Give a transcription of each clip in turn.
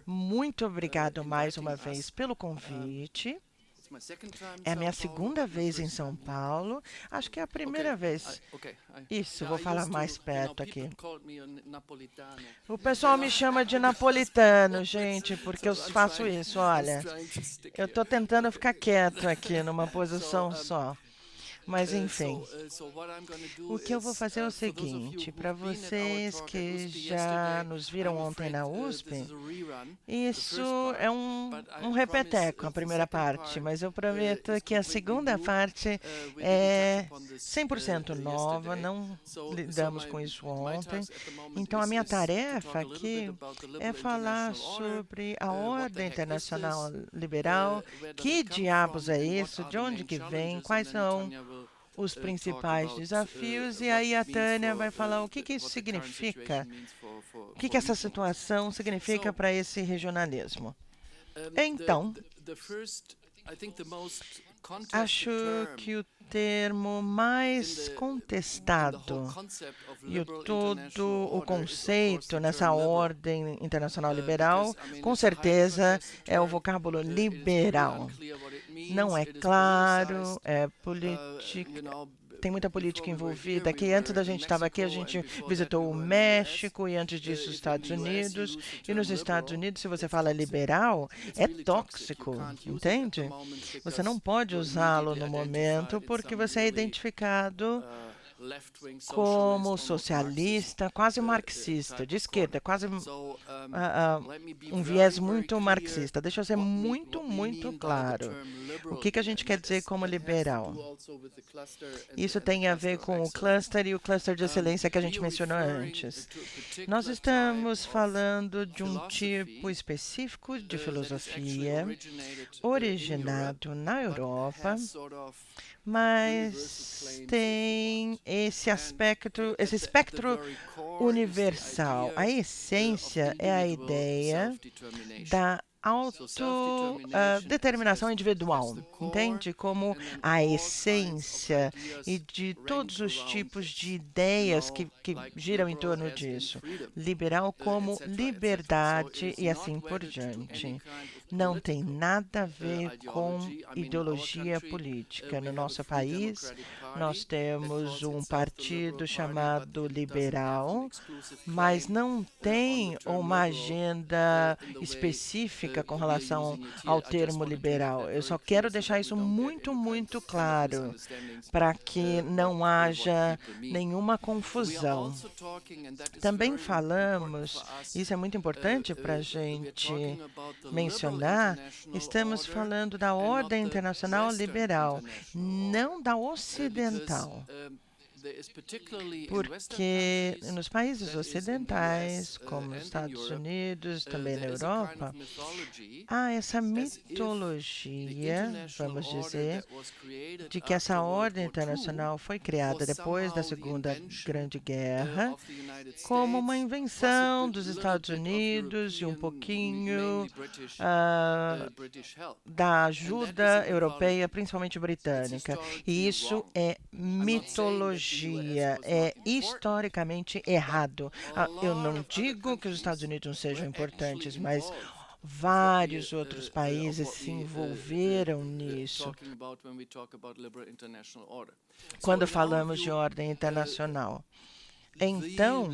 Muito obrigado mais uma vez pelo convite. É a minha segunda vez em São Paulo. Acho que é a primeira vez. Isso, vou falar mais perto aqui. O pessoal me chama de napolitano, gente, porque eu faço isso. Olha, eu estou tentando ficar quieto aqui numa posição só. Mas, enfim, o que eu vou fazer é o seguinte, para vocês que já nos viram ontem na USP, isso é um repeteco, a primeira parte, mas eu prometo que a segunda parte é 100% nova, não lidamos com isso ontem. Então, a minha tarefa aqui é falar sobre a ordem internacional liberal, que diabos é isso, de onde que vem, quais são os principais desafios, e aí a Tânia vai falar o que que isso significa, o que que essa situação significa para esse regionalismo. Então, acho que o termo mais contestado e todo o conceito nessa ordem internacional liberal, com certeza, é o vocábulo liberal. Não é claro, é política. Tem muita política envolvida aqui. Antes da gente estava aqui, a gente visitou o México e antes disso os Estados Unidos. E nos Estados Unidos, se você fala liberal, é tóxico, entende? Você não pode usá-lo no momento porque você é identificado como socialista, quase marxista, de esquerda, quase um viés muito marxista. Deixa eu ser muito claro. O que a gente quer dizer como liberal? Isso tem a ver com o cluster e o cluster de excelência que a gente mencionou antes. Nós estamos falando de um tipo específico de filosofia originado na Europa, mas tem esse espectro universal. A essência é a ideia da autodeterminação individual, entende? Como a essência e de todos os tipos de ideias que giram em torno disso. Liberal como liberdade e assim por diante. Não tem nada a ver com ideologia política. No nosso país, nós temos um partido chamado Liberal, mas não tem uma agenda específica com relação ao termo liberal. Eu só quero deixar isso muito claro, para que não haja nenhuma confusão. Também falamos, isso é muito importante para a gente mencionar, estamos falando da ordem internacional liberal, não da ocidental. Porque nos países ocidentais, como nos Estados Unidos, também na Europa, há essa mitologia, vamos dizer, de que essa ordem internacional foi criada depois da Segunda Grande Guerra como uma invenção dos Estados Unidos e um pouquinho da ajuda europeia, principalmente britânica. E isso é mitologia, é historicamente errado. Eu não digo que os Estados Unidos não sejam importantes, mas vários outros países se envolveram nisso quando falamos de ordem internacional. Então,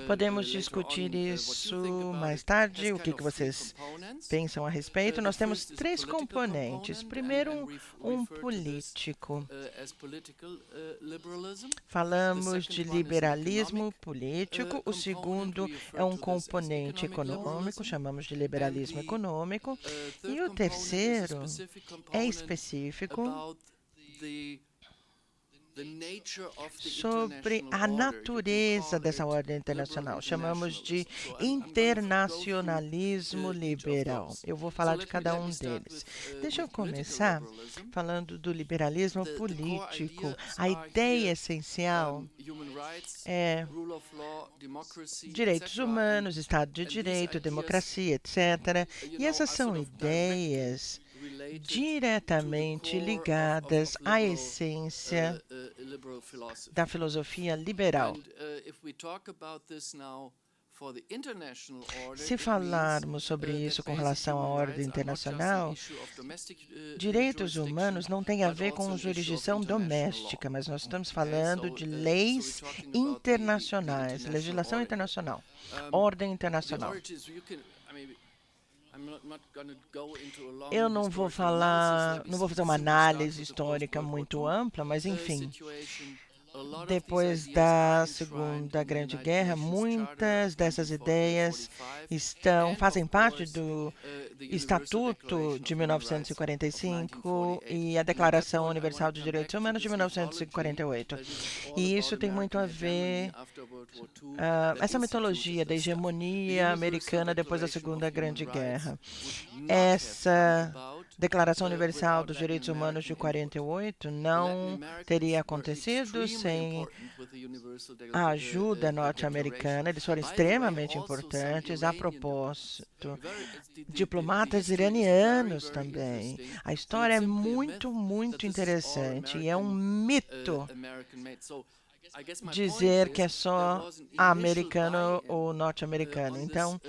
podemos discutir isso mais tarde, o que vocês pensam a respeito. Nós temos três componentes. Primeiro, um político. Falamos de liberalismo político. O segundo é um componente econômico, chamamos de liberalismo econômico. E o terceiro é específico sobre a natureza dessa ordem internacional. Chamamos de internacionalismo liberal. Eu vou falar de cada um deles. Deixa eu começar falando do liberalismo político. A ideia essencial é direitos humanos, Estado de Direito, democracia, etc. E essas são ideias diretamente ligadas à essência da filosofia liberal. Se falarmos sobre isso com relação à ordem internacional, direitos humanos não tem a ver com jurisdição doméstica, mas nós estamos falando de leis internacionais, legislação internacional, ordem internacional. Eu não vou fazer uma análise histórica muito ampla, mas enfim, depois da Segunda Grande Guerra, muitas dessas ideias fazem parte do Estatuto de 1945 e a Declaração Universal de Direitos Humanos de 1948. E isso tem muito a ver essa mitologia da hegemonia americana depois da Segunda Grande Guerra. Essa Declaração Universal dos Direitos Humanos de 48 não teria acontecido sem a ajuda norte-americana. Eles foram extremamente importantes. A propósito, diplomatas iranianos também. A história é muito, muito interessante e é um mito dizer que é só americano ou norte-americano. Então,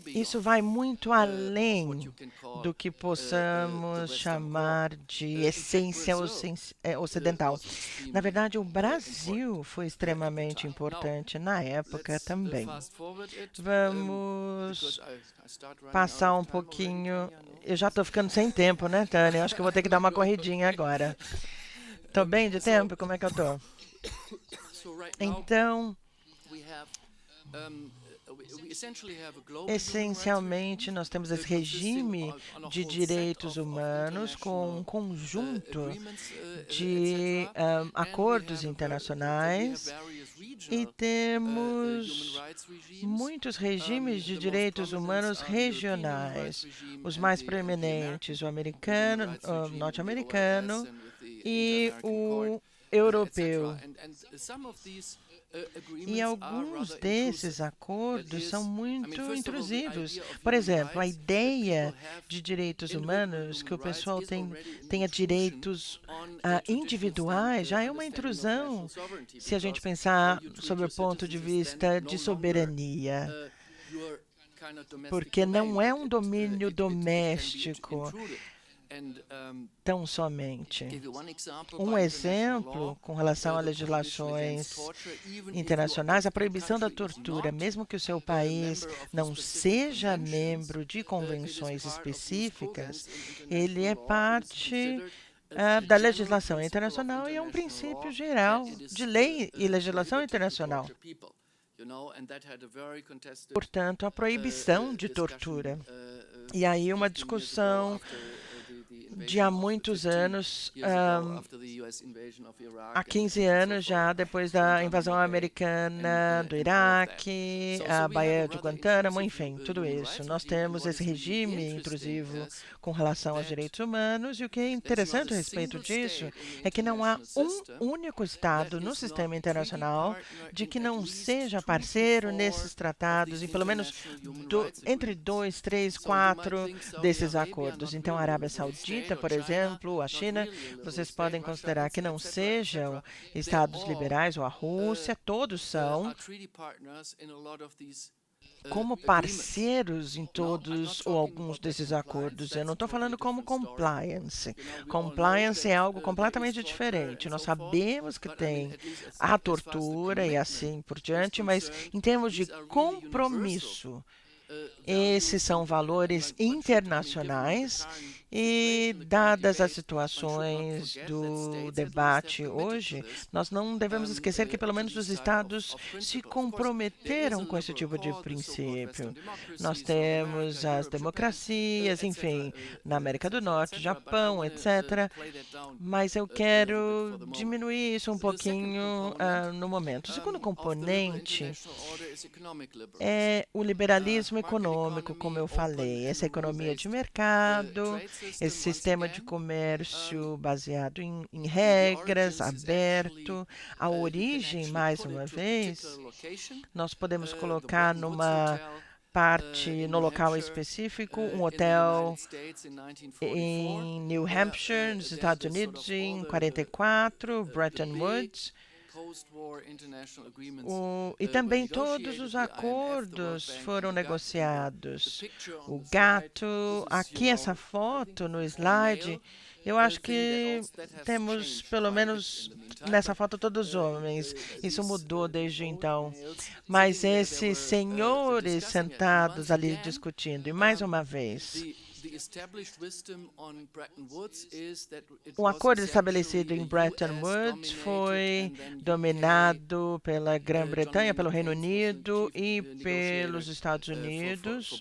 isso vai muito além do que possamos chamar de essência ocidental. Na verdade, o Brasil foi extremamente importante na época também. Vamos passar um pouquinho. Eu já estou ficando sem tempo, né, Tânia? Acho que eu vou ter que dar uma corridinha agora. Estou bem de tempo? Como é que eu estou? Então, essencialmente, nós temos esse regime de direitos humanos com um conjunto de acordos internacionais e temos muitos regimes de direitos humanos regionais. Os mais preeminentes, o americano, o norte-americano e o europeu. E alguns desses acordos são muito intrusivos. Por exemplo, a ideia de direitos humanos, que o pessoal tenha direitos individuais, já é uma intrusão se a gente pensar sobre o ponto de vista de soberania. Porque não é um domínio doméstico tão somente. Um exemplo com relação a legislações internacionais, a proibição da tortura, mesmo que o seu país não seja membro de convenções específicas, ele é parte da legislação internacional e é um princípio geral de lei e legislação internacional. Portanto, a proibição de tortura. E aí uma discussão de há muitos anos, há 15 anos já, depois da invasão americana do Iraque, a Baía de Guantánamo, enfim, tudo isso. Nós temos esse regime intrusivo com relação aos direitos humanos, e o que é interessante a respeito disso é que não há um único Estado no sistema internacional de que não seja parceiro nesses tratados, e pelo menos entre 2, 3, 4 desses acordos. Então, a Arábia Saudita, por exemplo, a China, vocês podem considerar que não sejam estados liberais, ou a Rússia, todos são como parceiros em todos ou alguns desses acordos. Eu não estou falando como compliance. Compliance é algo completamente diferente. Nós sabemos que tem a tortura e assim por diante, mas em termos de compromisso, esses são valores internacionais e, dadas as situações do debate hoje, nós não devemos esquecer que pelo menos os Estados se comprometeram com esse tipo de princípio. Nós temos as democracias, enfim, na América do Norte, Japão, etc. Mas eu quero diminuir isso um pouquinho no momento. O segundo componente é o liberalismo econômico, como eu falei, essa economia de mercado, esse sistema de comércio baseado em regras, aberto. A origem, mais uma vez, nós podemos colocar numa parte no local específico, um hotel em New Hampshire, nos Estados Unidos, em 44, Bretton Woods. E também todos os acordos foram negociados. O gato, aqui essa foto no slide, eu acho que temos, pelo menos nessa foto, todos homens. Isso mudou desde então. Mas esses senhores sentados ali discutindo, e mais uma vez, o acordo estabelecido em Bretton Woods foi dominado pela Grã-Bretanha, pelo Reino Unido e pelos Estados Unidos,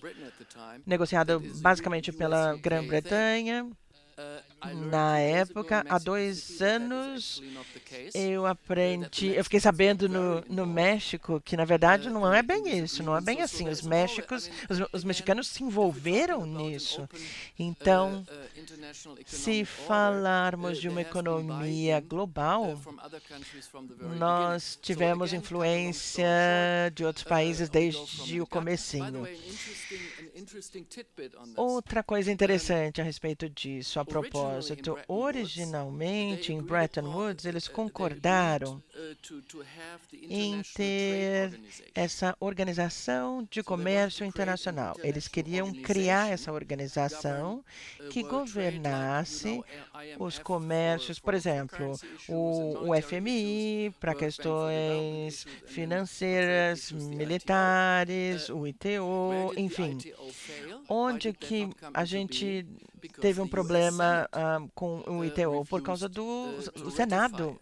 negociado basicamente pela Grã-Bretanha. Na época, há 2 anos, eu fiquei sabendo no México que, na verdade, não é bem isso, não é bem assim. Os mexicanos se envolveram nisso. Então, se falarmos de uma economia global, nós tivemos influência de outros países desde o comecinho. Outra coisa interessante a respeito disso, a propósito, originalmente em Bretton Woods eles concordaram em ter essa organização de comércio internacional. Eles queriam criar essa organização que governasse os comércios, por exemplo, o FMI para questões financeiras, militares, o ITO, enfim. Onde que a gente teve um problema com o ITO? Por causa do Senado.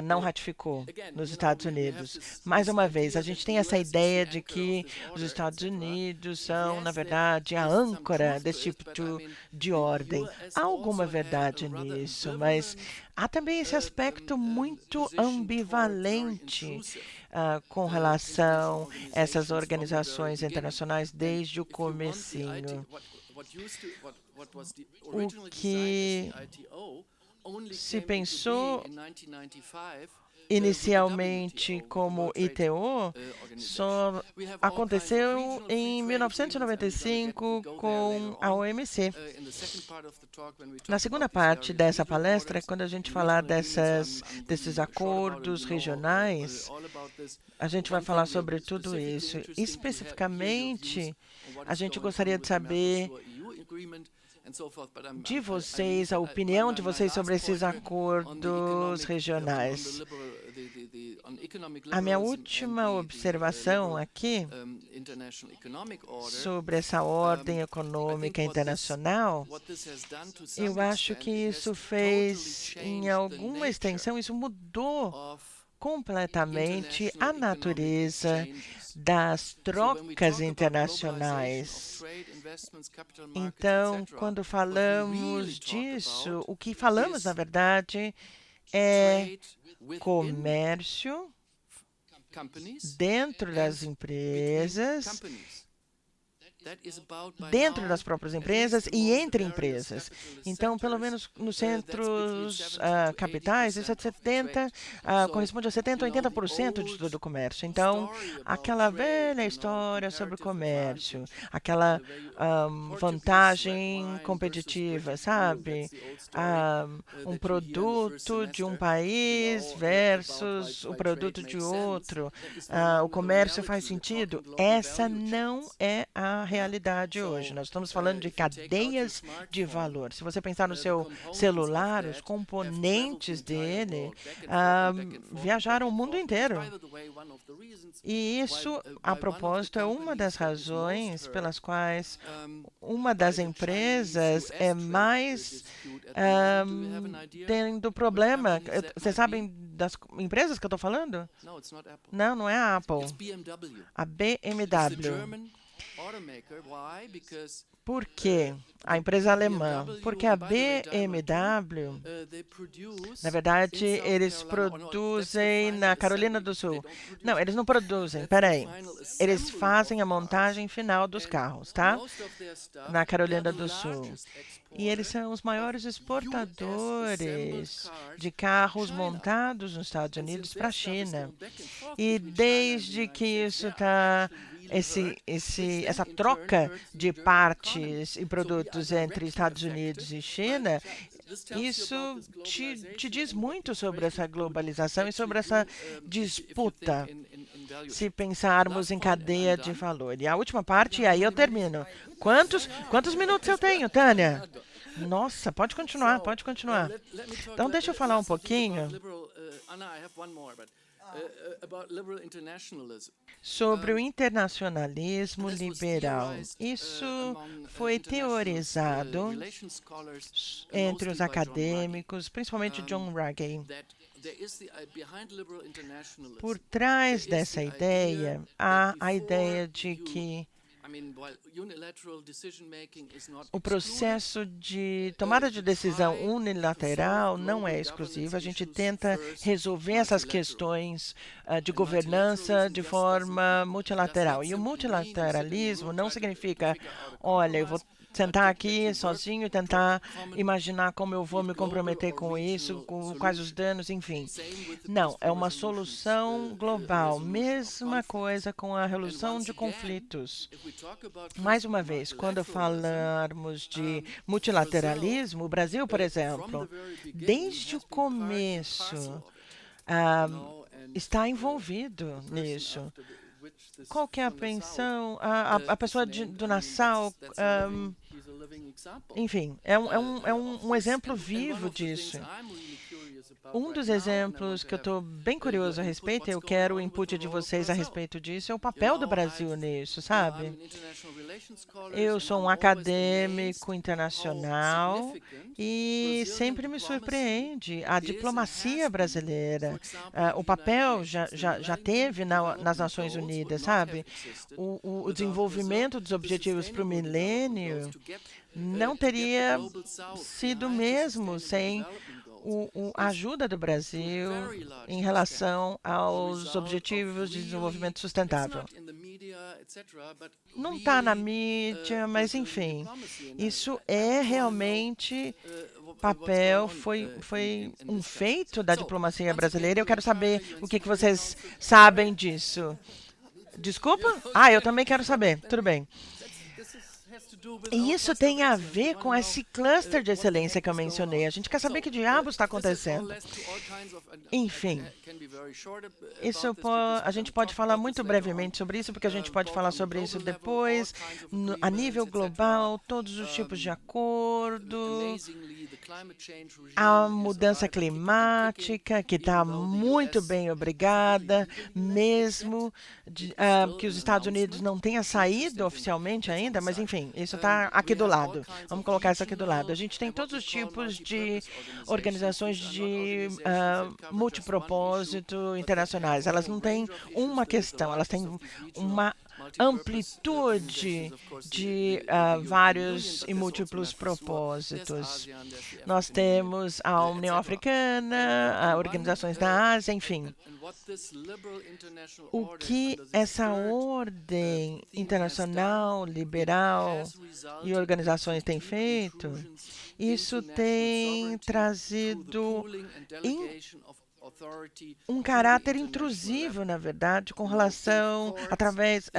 Não ratificou nos Estados Unidos. Mais uma vez, a gente tem essa ideia de que os Estados Unidos são, na verdade, a âncora desse tipo de ordem. Há alguma verdade nisso, mas há também esse aspecto muito ambivalente com relação a essas organizações internacionais desde o comecinho. O que se pensou inicialmente como ITO só aconteceu em 1995 com a OMC. Na segunda parte dessa palestra, quando a gente falar desses acordos regionais, a gente vai falar sobre tudo isso. Especificamente, a gente gostaria de saber de vocês, a opinião de vocês sobre esses acordos regionais. A minha última observação aqui sobre essa ordem econômica internacional, eu acho que isso fez, em alguma extensão, isso mudou completamente a natureza das trocas internacionais. Então, quando falamos disso, o que falamos, na verdade, é comércio dentro das empresas, dentro das próprias empresas e entre empresas. Então, pelo menos nos centros capitais, isso corresponde a 70% a 80% de todo o comércio. Então, aquela velha história sobre comércio, aquela vantagem competitiva, sabe? Um produto de um país versus o produto de outro. O comércio faz sentido? Essa não é a realidade hoje. Nós estamos falando de cadeias de valor. Se você pensar no seu celular, os componentes dele viajaram o mundo inteiro. E isso, a propósito, é uma das razões pelas quais uma das empresas é mais tendo problema. Vocês sabem das empresas que eu estou falando? Não, não é a Apple. A BMW. Por quê? A empresa alemã. Porque a BMW, na verdade, eles produzem na Carolina do Sul. Não, eles não produzem, peraí. Eles fazem a montagem final dos carros, tá? Na Carolina do Sul. E eles são os maiores exportadores de carros montados nos Estados Unidos para a China. E desde que isso está essa troca de partes e produtos entre Estados Unidos e China, isso te diz muito sobre essa globalização e sobre essa disputa, se pensarmos em cadeia de valor. E a última parte, e aí eu termino. Quantos minutos eu tenho, Tânia? Nossa, pode continuar, pode continuar. Então, deixa eu falar um pouquinho sobre o internacionalismo liberal. Isso foi teorizado entre os acadêmicos, principalmente John Ruggie. Por trás dessa ideia, há a ideia de que o processo de tomada de decisão unilateral não é exclusivo. A gente tenta resolver essas questões de governança de forma multilateral. E o multilateralismo não significa, olha, eu vou sentar aqui sozinho e tentar imaginar como eu vou me comprometer com isso, quais os danos, enfim. Não, é uma solução global. Mesma coisa com a resolução de conflitos. Mais uma vez, quando falarmos de multilateralismo, o Brasil, por exemplo, desde o começo, está envolvido nisso. Qual que é a pensão? A pessoa do Nassau, enfim, é um exemplo vivo disso. Um dos exemplos que eu estou bem curioso a respeito, eu quero o input de vocês a respeito disso, é o papel do Brasil nisso, sabe? Eu sou um acadêmico internacional e sempre me surpreende a diplomacia brasileira. O papel já teve nas Nações Unidas, sabe? O desenvolvimento dos objetivos para o milênio não teria sido o mesmo sem a ajuda do Brasil em relação aos Objetivos de Desenvolvimento Sustentável. Não está na mídia, mas enfim, isso é realmente papel, foi um feito da diplomacia brasileira. Eu quero saber o que vocês sabem disso. Desculpa? Eu também quero saber. Tudo bem. E isso tem a ver com esse cluster de excelência que eu mencionei. A gente quer saber que diabos está acontecendo. Enfim, a gente pode falar muito brevemente sobre isso, porque a gente pode falar sobre isso depois. A nível global, todos os tipos de acordo. A mudança climática, que está muito bem, obrigada, mesmo que os Estados Unidos não tenha saído oficialmente ainda, mas enfim, isso está aqui do lado. Vamos colocar isso aqui do lado. A gente tem todos os tipos de organizações de multipropósito internacionais. Elas não têm uma questão, elas têm uma amplitude de vários e múltiplos propósitos. Nós temos a União Africana, organizações da Ásia, enfim. O que essa ordem internacional, liberal e organizações têm feito, isso tem trazido um caráter intrusivo, na verdade, com relação, através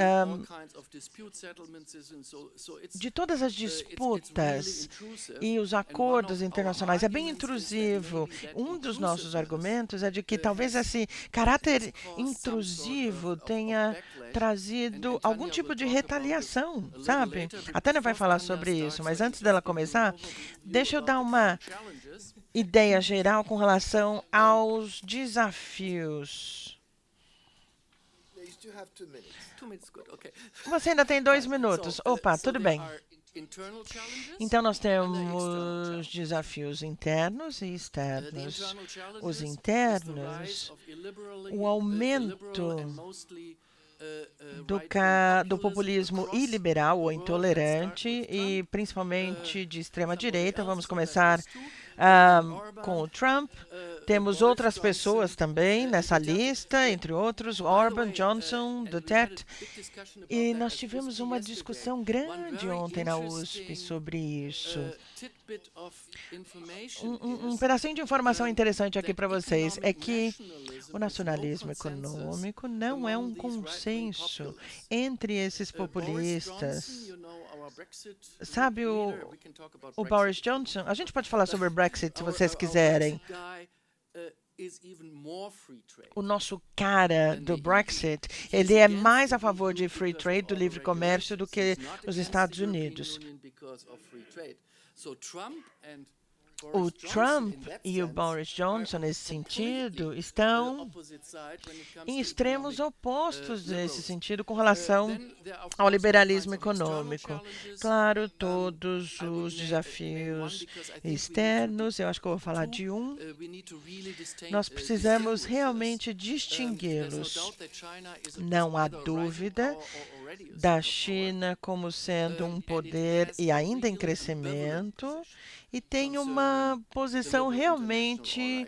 de todas as disputas e os acordos internacionais. É bem intrusivo. Um dos nossos argumentos é de que talvez esse caráter intrusivo tenha trazido algum tipo de retaliação, sabe? A Tânia vai falar sobre isso, mas antes dela começar, deixa eu dar uma ideia geral com relação aos desafios. Você ainda tem 2 minutos. Opa, tudo bem. Então, nós temos desafios internos e externos. Os internos, o aumento do populismo iliberal ou intolerante e principalmente de extrema direita. Vamos começar com o Trump, Temos outras pessoas também nessa lista, entre outros, Orban, Johnson, Duterte. E nós tivemos uma discussão grande ontem na USP sobre isso. Um pedacinho de informação interessante aqui para vocês é que o nacionalismo econômico não é um consenso entre esses populistas. Sabe o Boris Johnson? A gente pode falar sobre o Brexit se vocês quiserem. O nosso cara do Brexit, ele é mais a favor de free trade, do livre comércio, do que os Estados Unidos. O Trump e o Boris Johnson, nesse sentido, estão em extremos opostos nesse sentido com relação ao liberalismo econômico. Claro, todos os desafios externos, eu acho que eu vou falar de um. Nós precisamos realmente distingui-los. Não há dúvida da China como sendo um poder e ainda em crescimento, e tem uma posição realmente,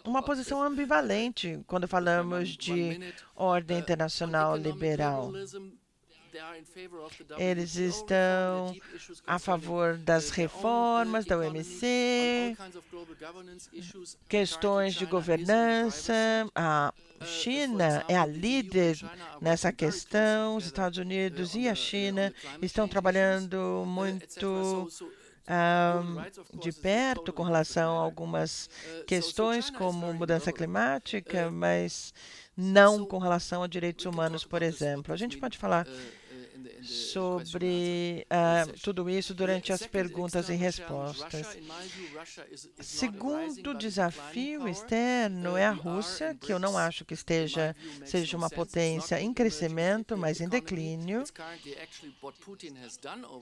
uma posição ambivalente quando falamos de ordem internacional liberal. Eles estão a favor das reformas da OMC, questões de governança. A China é a líder nessa questão. Os Estados Unidos e a China estão trabalhando muito de perto com relação a algumas questões como mudança climática, mas não com relação a direitos humanos, por exemplo. A gente pode falar sobre tudo isso durante as perguntas e respostas. Segundo desafio externo é a Rússia, que eu não acho que seja uma potência em crescimento, mas em declínio.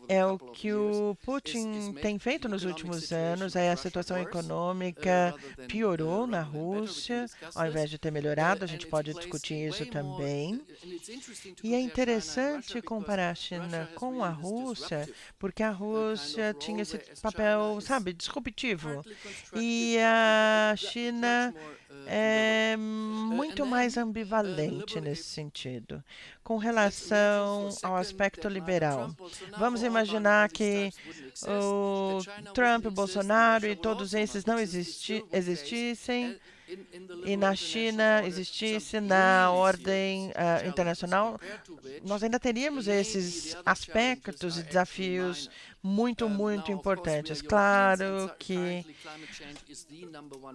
É o que o Putin tem feito nos últimos anos, a situação econômica piorou na Rússia, ao invés de ter melhorado. A gente pode discutir isso também. E é interessante comparar a China com a Rússia, porque a Rússia tinha esse papel, sabe, disruptivo. E a China é muito mais ambivalente nesse sentido. Com relação ao aspecto liberal, vamos imaginar que o Trump, o Bolsonaro e todos esses não existissem, e na China existisse na ordem internacional, nós ainda teríamos esses aspectos e desafios muito, muito importantes. Claro que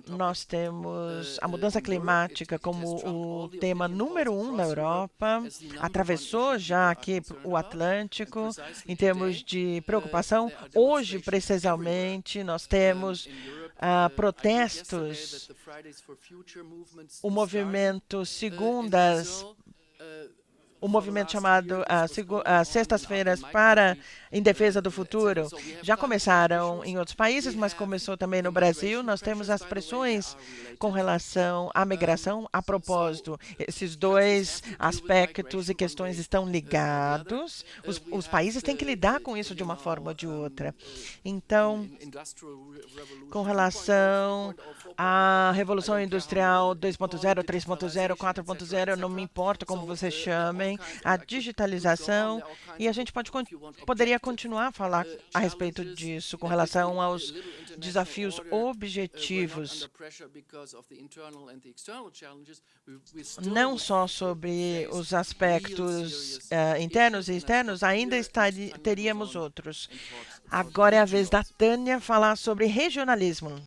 nós temos a mudança climática como o tema número 1 na Europa, atravessou já aqui o Atlântico em termos de preocupação. Hoje, precisamente, nós temos protestos, o movimento segundas, o movimento chamado Sextas-feiras em Defesa do Futuro, já começaram em outros países, mas começou também no Brasil. Nós temos as pressões com relação à migração. A propósito, esses dois aspectos e questões estão ligados. Os países têm que lidar com isso de uma forma ou de outra. Então, com relação à Revolução Industrial 2.0, 3.0, 4.0, não me importa como vocês chamem, a digitalização, e a gente poderia continuar a falar a respeito disso com relação aos desafios objetivos, não só sobre os aspectos internos e externos, ainda teríamos outros. Agora é a vez da Tânia falar sobre regionalismo.